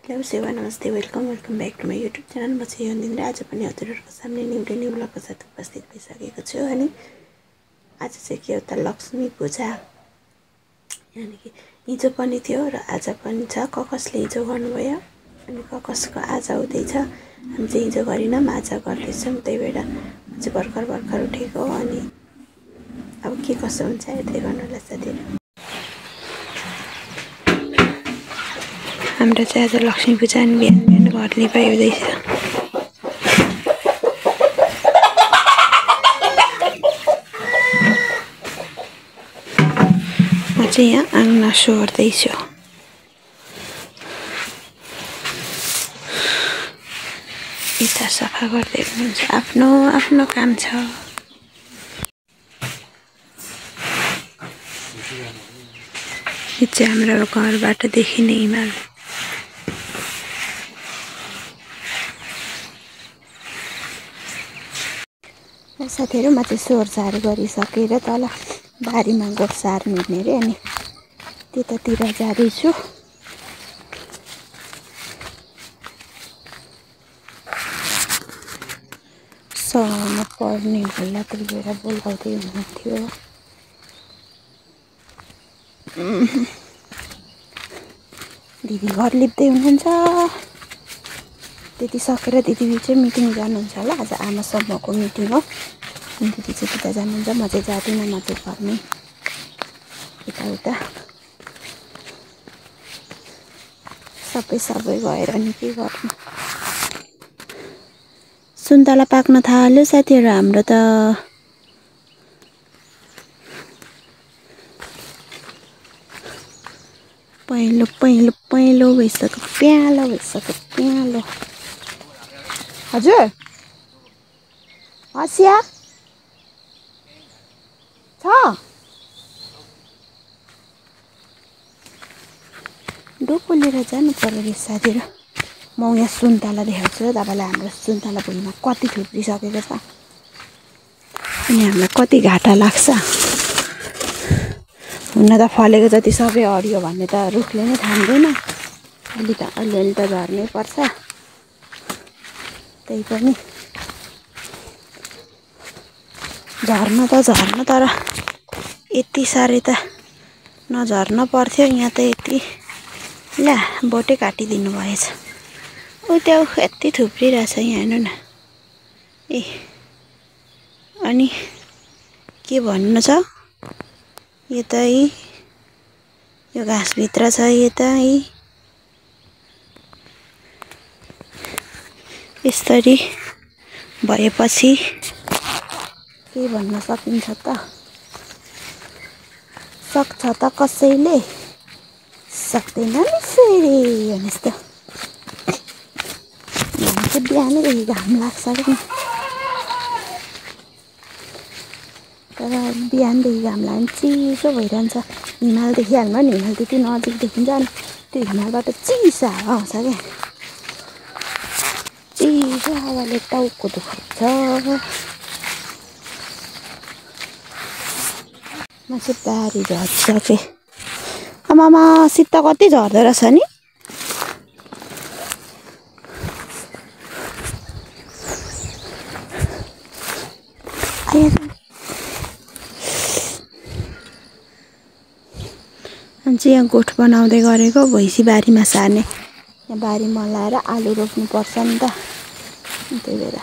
Hello सेवा नमस्ते welcome back to my YouTube channel. म चाहिँ यन्दिन आज पनि हजुरहरूको सामने न्यू ब्लगको साथ उपस्थित भइसकेको छु। अनि आज चाहिँ के एउटा लक्ष्मी पूजा यानि कि हिजो पनि थियो र आज पनि छ। कसले हिजो गर्नुभयो अनि कसको आज हुँदैछ। हामी चाहिँ हिजो गरिनौँ, आज गर्दैछौँ। त्यही भएर म चाहिँ भर्खर उठेको हो। अनि अब के कसो हुन्छ हेर्दै गर्नुहोला साथीहरू। हाम्रो चाहिँ आज लक्ष्मी पूजा अनि बिहान घर लिपाइ हुँदैछ। म चाहिँ यहाँ आँगन सोहोर्दैछु। यता सफा गर्दै हुनुहुन्छ, आफ्नो काम छ। यो चाहिँ हाम्रो घरबाट देखिने हिमाल। साथीहरू म चाहिँ सोहोरसार गरिसकेर तल बारीमा गोठसार मिल्ने रे, अनि त्यतातिर जाँदैछु। सहरमा पर्ने होला त्यही भएर बोलाउँदै हुनुहुन्थ्यो। दिदी घर लिप्दै हुनुहुन्छ। त्यति सकेर दिदी चाहिँ मिटिङ जानुहुन्छ होला। आज आमा समूहको मिटिङ हो। अनि दिदी चाहिँ त्यता जानुहुन्छ, म चाहिँ जाँदिनँ। म चाहिँ घरमै यताउता सबै गएर नि के गर्नु। सुन्तला पाक्न थाल्यो साथीहरू। हाम्रो त पहेँलो भइसक्यो, प्यालो भइसक्यो, प्यालो। हजुर हँसिया छ, डोको लिएर जानु पर्यो रे साथीहरू। म यहाँ सुन्तला देखाउँछु तपाईँलाई। हाम्रो सुन्तला भुइँमा कति थुप्रिसकेको छ अनि हामीलाई कति घाटा लाग्छ। हुन त फलेको जति सबै हरियो भन्ने त रुखले नै थाम्दैन। अलिअलि त झर्नै पर्छ। त्यही पनि झर्न तर यति साह्रै त नझर्न पर्थ्यो। यहाँ त यति ला बोटै काटिदिनु भएछ। त्यो यति थुप्रिरहेछ यहाँ हेर्नु न। ए अनि के भन्नु छ, यता यो घाँसभित्र छ। यता यसरी भएपछि के भन्न सकिन्छ त, सक्छ त कसैले, सक्दैन नि फेरि भनेस् त। चाहिँ बिहानैदेखि घाम लाग्छ क्या, तर बिहानदेखि घाम लाग्यो चिसो भइरहन्छ। हिमाल देखिहाल्नु नि, हिमाल त्यति नजिक देखिन्छ। अनि त्यो हिमालबाट चिसो हावा आउँछ क्या, चिसो हावाले टाउको दुखाउँछ। म चाहिँ बारी झर्सकेँ। आमामा शीत कति झर्दो रहेछ नि। अनि चाहिँ यहाँ गोठ बनाउँदै गरेको भैँसी बारीमा सार्ने। यहाँ बारी मलाएर आलु रोप्नुपर्छ नि त, त्यही भएर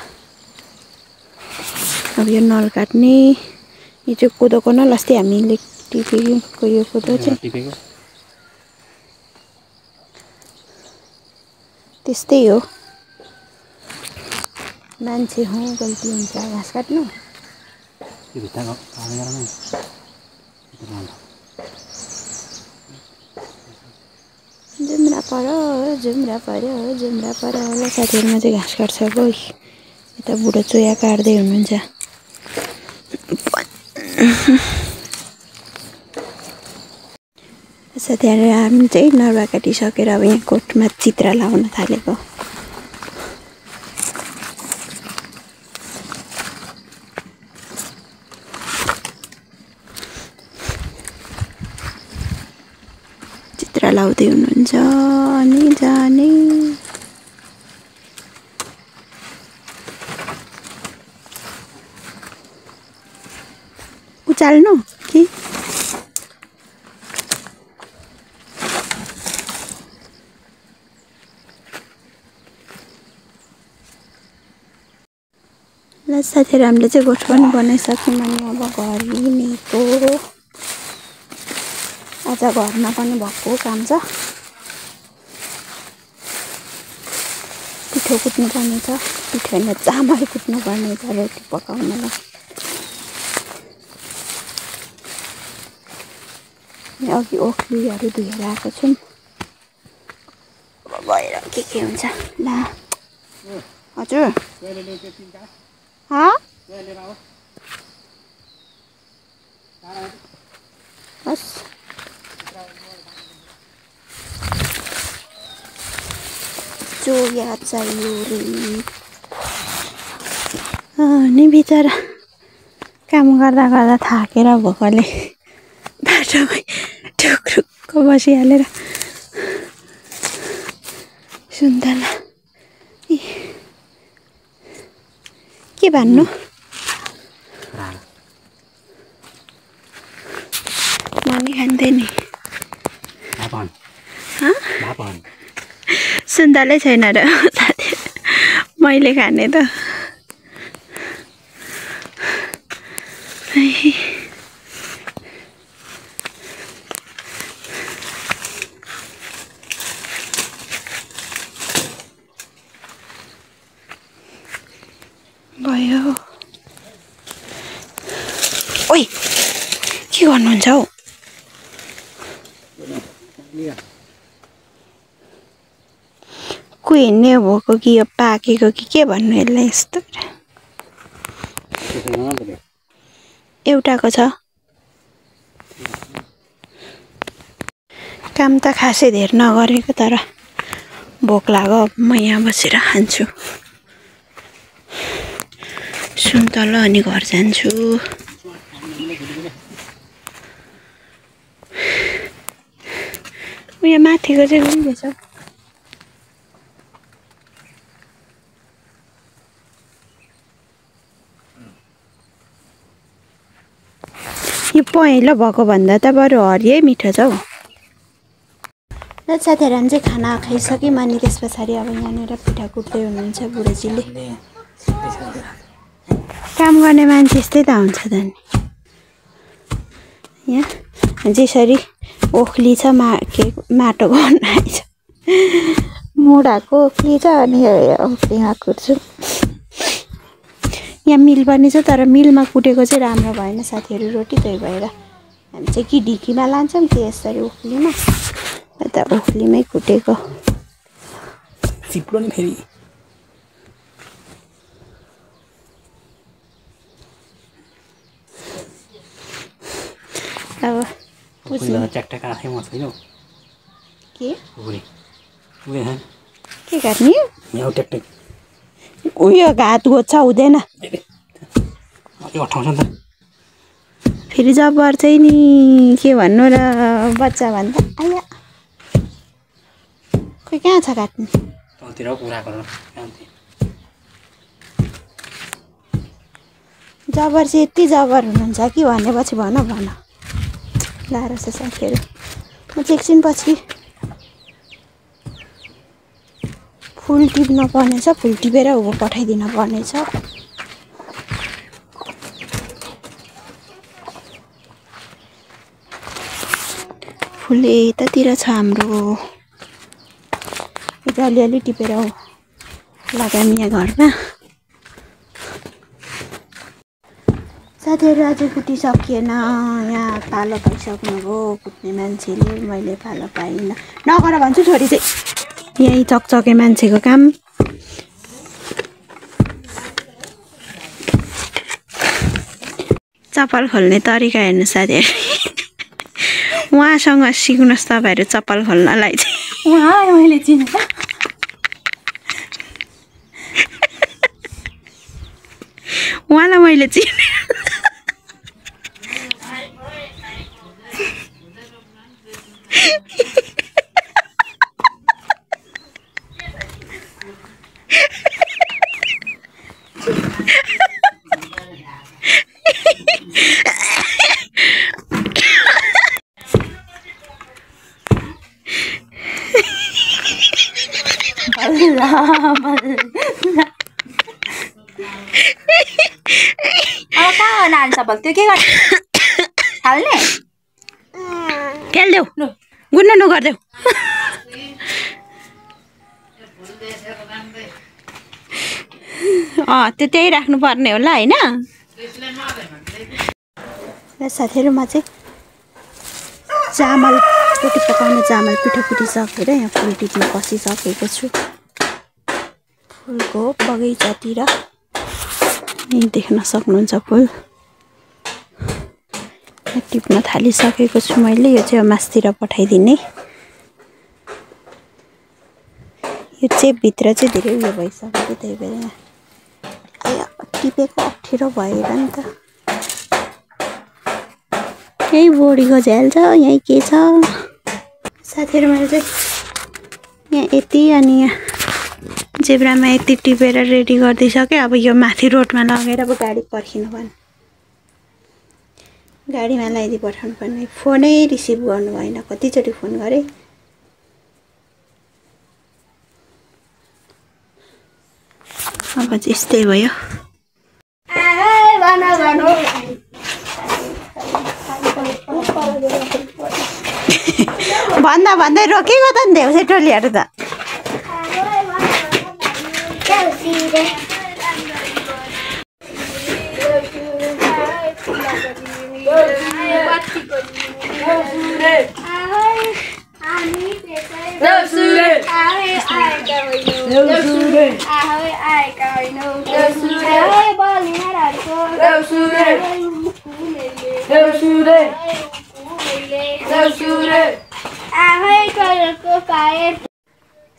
अब यो नल काट्ने। यो चाहिँ कोदोको नल, अस्ति हामीले टिपेको यो कोदो चाहिँ त्यस्तै हो। मान्छे हो गल्ती हुन्छ घाँस काट्नु। जुम्रा पर्यो होला साथीहरूमा चाहिँ घाँस काट्छ गई। यता बुढो चोया काट्दै हुनुहुन्छ। साथीहरू हामी चाहिँ नरुवा काटिसकेर अब यहाँ कोठमा चित्र लाउन थालेको। चित्र लाउँदै हुनुहुन्छ अनि जाने उचाल्नु कि ल साथीहरु हामीले चाहिँ गोठ पनि बनाइसक्यौँ अनि अब घर लिनेको आज घरमा पनि भएको काम छ पिठो कुट्नु पर्ने छ पिठो हैन चामल कुट्नु पर्ने छ रोटी पकाउनलाई अघि ओखलीहरु धुएर आएको छु गएर के हुन्छ ल हजुर बस जो याद चाहियो रे नि बिचरा काम गर्दा गर्दा थाकेर भोकले बाटोमै टुक्रुक्क बसिहालेर सुन्तला के भन्नु मनी खान्थेँ नि सुन्तलै छैन र साथी मैले खाने त भयो ओइ के गर्नुहुन्छ हौ कोही हिँड्ने भएको कि यो पाकेको कि के भन्नु यसलाई यस्तो एउटाको छ काम त खासै धेर नगरेको तर भोक लाग्यो म यहाँ बसेर खान्छु सुन्तला अनि घर जान्छु यहाँ माथिको चाहिँ गुन्दैछ यो पहेँलो भएको भन्दा त बरु हरियै मिठो छ हौ र साथीहरु हामी चाहिँ खाना खाइसक्यौँ अनि त्यस पछाडि अब यहाँनिर पिठा कुट्दै हुनुहुन्छ बुढोजीले काम गर्ने मान्छे यस्तै त हुन्छ त नि यहाँ जसरी ओखली छ माटो गर्न आइछ मुढाको ओखली छ अनि ओखलीमा कुट्छु यहाँ मिल पनि छ तर मिलमा कुटेको चाहिँ राम्रो भएन साथीहरु रोटी त्यही भएर हामी चाहिँ कि ढिकीमा लान्छौँ कि यसरी ओखलीमा यता ओखलीमै कुटेको चिप्लो नि फेरि अब पुछिन ट्याकट्याक आफै म छैन के के गर्ने यहाँ ट्याकट्याक उयो घात गोच्छ हुँदैन यो अठाउँछ नि त फेरि जब्बर चाहिँ नि के भन्नु र बच्चा भन्दा आया खोइ कहाँ छ काट्ने तलतिर कुरा गर जब्बर चाहिँ यति जब्बर हुनुहुन्छ कि भनेपछि भन लाएर छ साथीहरु म चाहिँ एकछिन पछि फुल टिप्न पर्नेछ फुल टिपेर उ पठाइदिन पर्नेछ फुल यतातिर छ हाम्रो यता अलिअलि टिपेर लगाम यहाँ घरमा साथीहरु अझै कुटिसकिएन यहाँ पालो पाइसक्नुभयो कुट्ने मान्छेले मैले पालो पाइनँ नगर भन्छु छोरी चाहिँ यही चकचके मान्छेको काम चप्पल खोल्ने तरिका हेर्नु साथीहरु उहाँसँग सिक्नुहोस् तपाईहरु चप्पल खोल्नलाई चाहिँ उहाँ मैले चिन्छ उहाँलाई मैले चिने अब कहाँ नानी सबल त्यो के गर्ने हाल्ने खेल्देऊ गुन्नु नगर्देऊ त्यो त्यही राख्नु पर्ने होला हैन साथीहरुमा चाहिँ चामल रोटी पकाउने चामल पिठो पिटिसकेर यहाँ फुल टिप्न कसिसकेको छु फुलको बगैँचातिर यही देख्न सक्नुहुन्छ फुल टिप्न थालिसकेको छु मैले यो चाहिँ मासतिर पठाइदिने यो चाहिँ भित्र चाहिँ धेरै उयो भइसक्यो त्यही भएर टिपेको अप्ठ्यारो भएर नि त यही बोडीको झ्याल छ यही के छ साथीहरु मैले चाहिँ यहाँ यति अनि यहाँ जेब्रामा यति टिपेर रेडी गर्दिसके अब यो माथि रोडमा लगेर अब गाडी पर्खिनु पर्ने गाडीमा ल्याइदि पठाउनु पर्ने फोनै रिसिभ गर्नु भएन कतिचोटि फोन गरे अब यस्तै भयो भन्दा भन्दै रोकेको त नि देउसे टोलीहरु त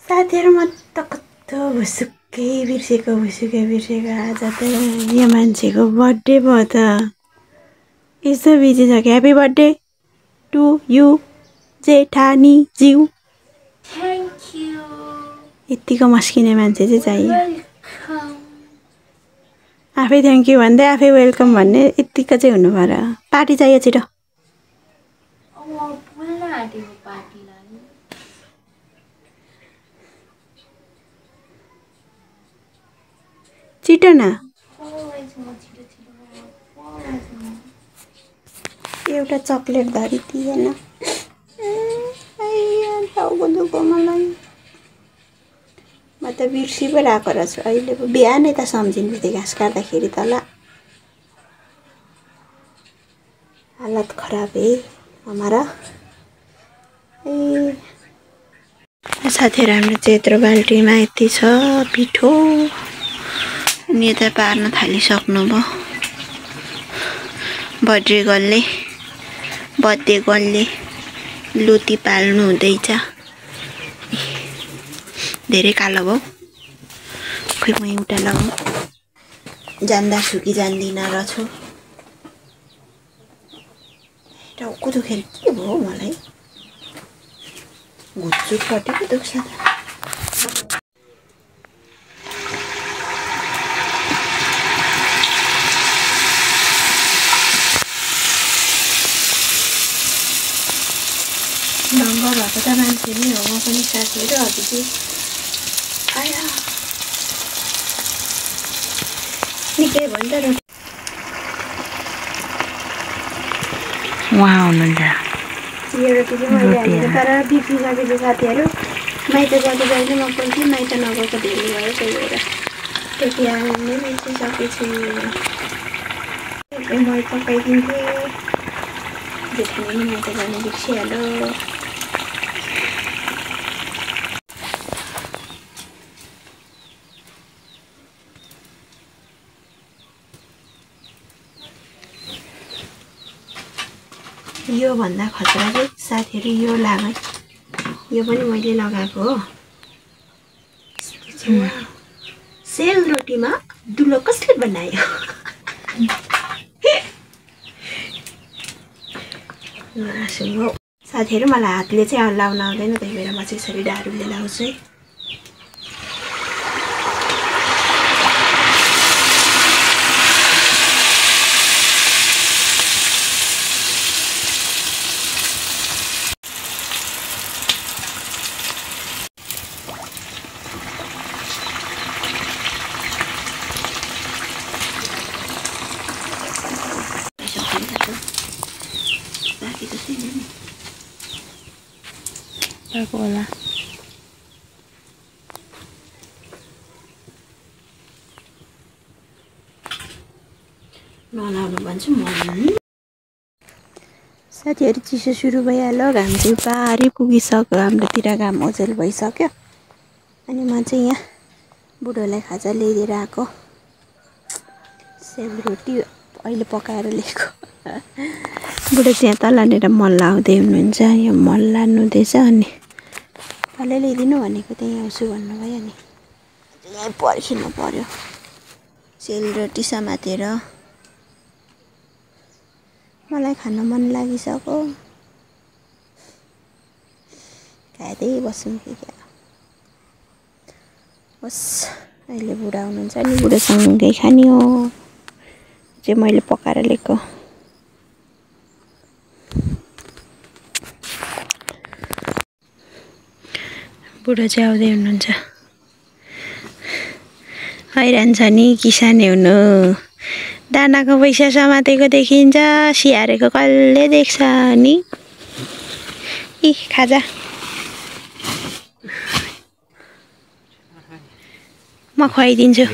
साथीहरुमा त कस्तो भुसुक्कै बिर्सेको आज त यो मान्छेको बर्थडे भयो त यसो बिजी छ कि ह्यापी बर्थडे टु यु जेठानी ज्यू थ्यांक यू यतिको मस्किने मान्छे चाहिँ चाहियो आफै थ्यांक यू भन्दै आफै वेलकम भन्ने यतिको चाहिँ हुनु पर्यो पार्टी चाहियो छिटो छिटो न एउटा चकलेट धरि दिएन टाउको दुखो मलाई म त बिर्सी पो राखेको रहेछु अहिले बिहानै त सम्झिनु थियो घाँस काट्दाखेरि त ल हालत खराब है हमारा साथीहरु हाम्रो चाहिँ यत्रो बाल्टीमा यति छ पिठो अनि यता पार्न थालिसक्नु भयो बर्थडे गर्लले लुती पाल्नु हुँदैछ धेरै कालो भयो खोइ म एउटा लगाऊ जान्दा सुकी जान्दिन रहेछु टाउको दुखेर के भयो मलाई घुच्चुट पटेको दुख्छ त नम्बर भएको त मान्छे नै हो म पनि साथीहरु अघि चाहिँ आया निकै भन्छ र वहाँ हुनुहुन्छ चिया रोटी चाहिँ मैले हालेको तर बिर्सिसकेको साथीहरु माइत जाँदा जाँदै म पनि माइत नगएको धेरै भयो त्यही भएर त्यति हाल्नै बिर्सिसकेछु म पकाइदिन्थेँ जेठानी माइत जानु बिर्सिहाल्यो यो भन्दा खतरा चाहिँ साथीहरु यो लागे यो पनि मैले लगाएको हो सेल रोटीमा दुलो कसले बनायो साथीहरु मलाई हातले चाहिँ लाउन आउँदैन त्यही भएर म चाहिँ यसरी डारुले लाउँछु है पाएको होला नलाउनु भन्छु म साथीहरु चिसो सुरु भइहाल्यो घाम चाहिँ पारी पुगिसक्यो हाम्रोतिर घाम ओझेल भइसक्यो अनि म चाहिँ यहाँ बुढोलाई खाजा ल्याइदिएर आएको सेलरोटी अहिले पकाएर ल्याएको बुढो चाहिँ यहाँ तलनेर मल लाउँदै हुनुहुन्छ यहाँ मल लानुहुँदैछ अनि तलै ल्याइदिनु भनेको त्यही आउँछु भन्नुभयो नि यहीँ पर्खिनु पर्यो सेलरोटी समातेर मलाई खान मन लागिसक्यो खाँदै बस्नु कि क्या बस अहिले बुढा हुनुहुन्छ नि बुढासँगै खाने हो चाहिँ मैले पकाएर ल्याएको बुढो चाहिँ आउँदै हुनुहुन्छ हैरान छ नि किसाने हुनु दानाको पैसा समातेको देखिन्छ स्याहारेको कसले देख्छ नि इ खाजा म खुवाइदिन्छु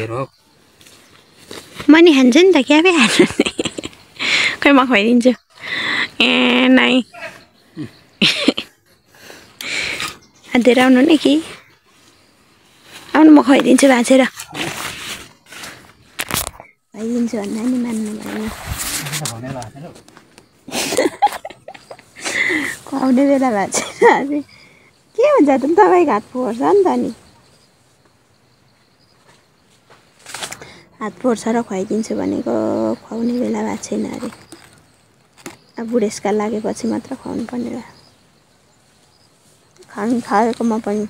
म नि खान्छु नि त क्या पो खानु खै म खुवाइदिन्छु ए नै हाततिर आउनु नि कि आउनु म खुवाइदिन्छु भाँचेर खुवाइदिन्छु भन्दा नि मान्नु भएन खुवाउने बेला भाँचेर के हुन्छ त तपाईँको हात फोर्छ नि त नि हात फोर्छ र खुवाइदिन्छु भनेको खुवाउने बेला भएको छैन अरे अब बुढेसकाल लागेपछि मात्र खुवाउनु पर्ने भयो खाएको म पनि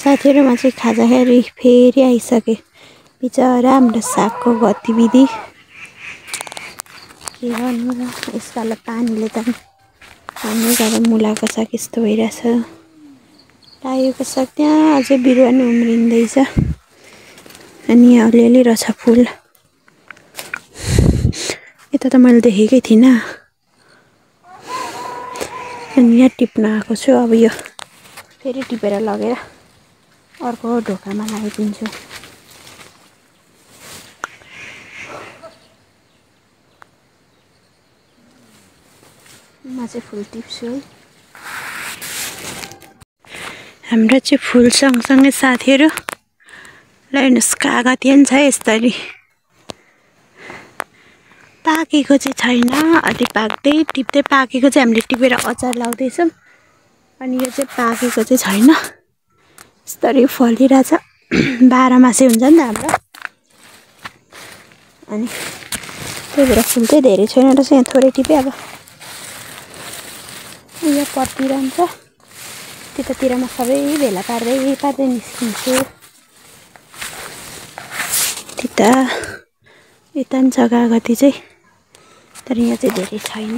साथीहरूमा चाहिँ खाजा खाएर फेरि आइसके बिचरा हाम्रो सागको गतिविधि के गर्नु र यसपाल पानीले त हामी जब मुलाको साग यस्तो भइरहेछ रायोको साग त्यहाँ अझै बिरुवा नि उम्रिँदैछ अनि यहाँ अलिअलि रहेछ फुल यता त मैले देखेकै थिइनँ अनि यहाँ टिप्न आएको छु अब यो फेरि टिपेर लगेर अर्को ढोकामा लगाइदिन्छु म चाहिँ फुल टिप्छु है हाम्रो चाहिँ फुल सँगसँगै साथीहरू ल हेर्नुहोस् कागतिया नि छ यसरी पाकेको चाहिँ छैन अलि पाक्दै टिप्दै पाकेको चाहिँ हामीले टिपेर अचार लाउँदैछौँ अनि यो चाहिँ पाकेको चाहिँ छैन यस्तरी फलिरहेछ 12 मासे हुन्छ नि त हाम्रो अनि त्यही भएर फुल चाहिँ धेरै छैन रहेछ यहाँ थोरै टिपे अब यो पर्टिरहन्छ त्यतातिर म सबै भेला पार्दै निस्किन्छु त्यता यता नि छ कागती चाहिँ तर यहाँ चाहिँ धेरै छैन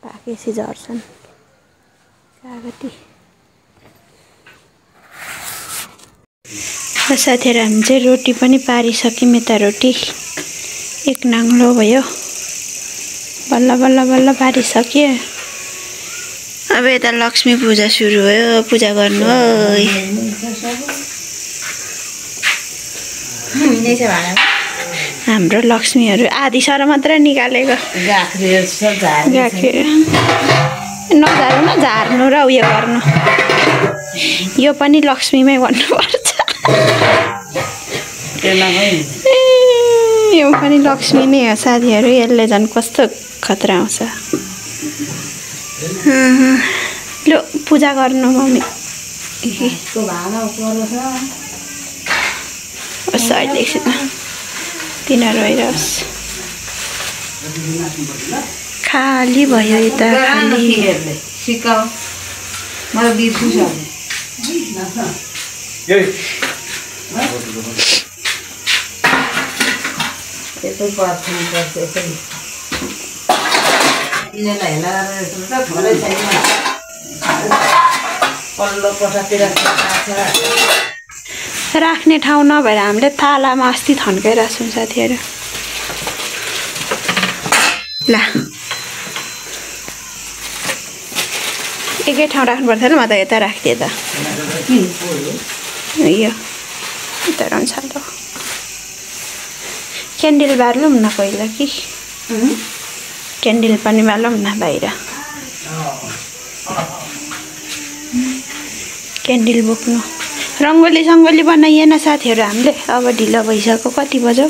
पाकेपछि झर्छन् कागती साथीहरू हामी चाहिँ रोटी पनि पारिसक्यौँ यता रोटी एक नाङ्लो भयो बल्ल बल्ल बल्ल पारिसक्यो अब यता लक्ष्मी पूजा सुरु भयो पूजा गर्नु हाम्रो लक्ष्मीहरू आधी सर मात्र निकालेको नझार्नु न झार्नु र उयो गर्नु यो पनि लक्ष्मीमै भन्नुपर्छ यो पनि लक्ष्मी नै हो साथीहरू यसले झन् कस्तो खतरा आउँछ ल पूजा गर्नु मम्मी अहिले एकछिन तिनीहरू आइरहोस् खाली भयो यता खाली राख्ने ठाउँ नभएर हामीले तालामा अस्ति थन्काइरहेको छौँ साथीहरू। ल एकै ठाउँ राख्नु पर्थ्यो म त यता राखिदिएँ त। यो यता रहन्छ त। क्यान्डल बालौँ न पहिला कि क्यान्डल पनि बालौँ न बाहिर। क्यान्डल बोक्नु रङ्गोली सङ्गोली बनाइएन साथीहरू हामीले। अब ढिलो भइसक्यो। कति बज्यो?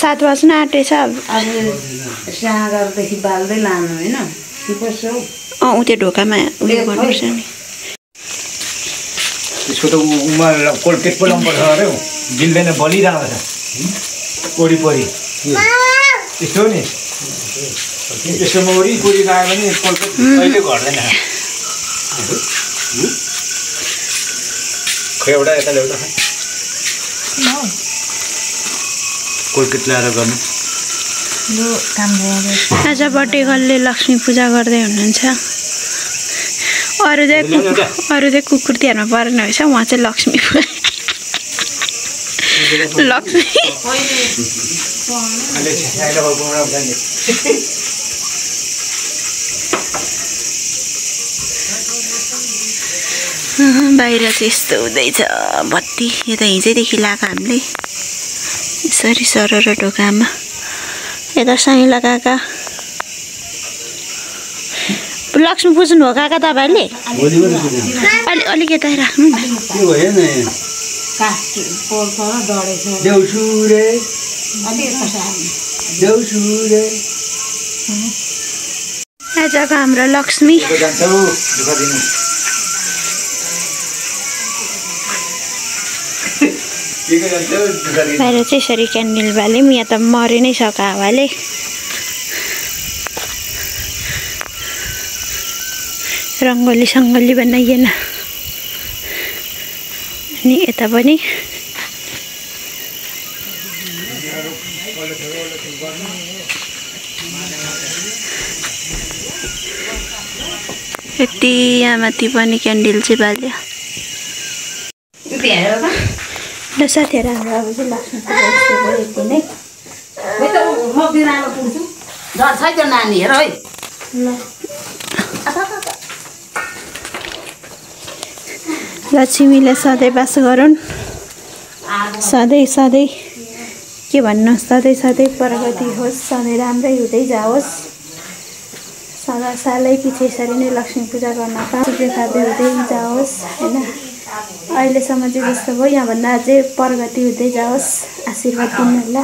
7 बज्न आँटेछ। अब साँगरदेखि बाल्दै लानु होइन ऊ त्यो ढोकामा उयो गर्नुपर्छ नि। त्यसको त उमा कोल्केट पोलाउनु पर्छ अरे हौ। जिल्दैन बलिरहेको छ वरिपरि यस्तो नि। यसोमा वरिपरि गयो भने कोल्केट कहिले घट्दैन। खै एउटा यता ल्याउँदा कोल्केट ल्याएर गर्नु। आज बर्थडे गर्लले लक्ष्मी पूजा गर्दै हुनुहुन्छ। अरू चाहिँ कुकुर तिहारमा परेन रहेछ। उहाँ चाहिँ लक्ष्मी लक्ष्मी बाहिर चाहिँ यस्तो हुँदैछ बत्ती। यो त हिजैदेखि लगाएको हामीले यसरी सरर ढोकामा। यता साइला काका लक्ष्मी पुज्नु हो काका तपाईँहरूले? अलिक यता राख्नु न। आजको हाम्रो लक्ष्मी बाहिर चाहिँ यसरी क्यान्डल बाल्यौँ। यहाँ त मरि नै सक्यो हावाले। रङ्गोली सङ्गोली बनाइएन। अनि यता पनि यति यहाँ माथि पनि क्यान्डल चाहिँ बाल्यो। ल साथीहरू हाम्रो अब चाहिँ लक्ष्मी पूजा यति नै। नानी हेर है। लक्ष्मीले सधैँ बास गरून्। सधैँ सधैँ के भन्नु, सधैँ सधैँ प्रगति होस्, सधैँ राम्रै हुँदै जाओस्। सदा सालै पछि यसरी नै लक्ष्मी पूजा गर्न पाउँदै खाँदै हुँदै जाओस् होइन। अहिलेसम्म चाहिँ जस्तो भयो यहाँभन्दा अझै प्रगति हुँदै जाओस्। आशीर्वाद दिनु होला।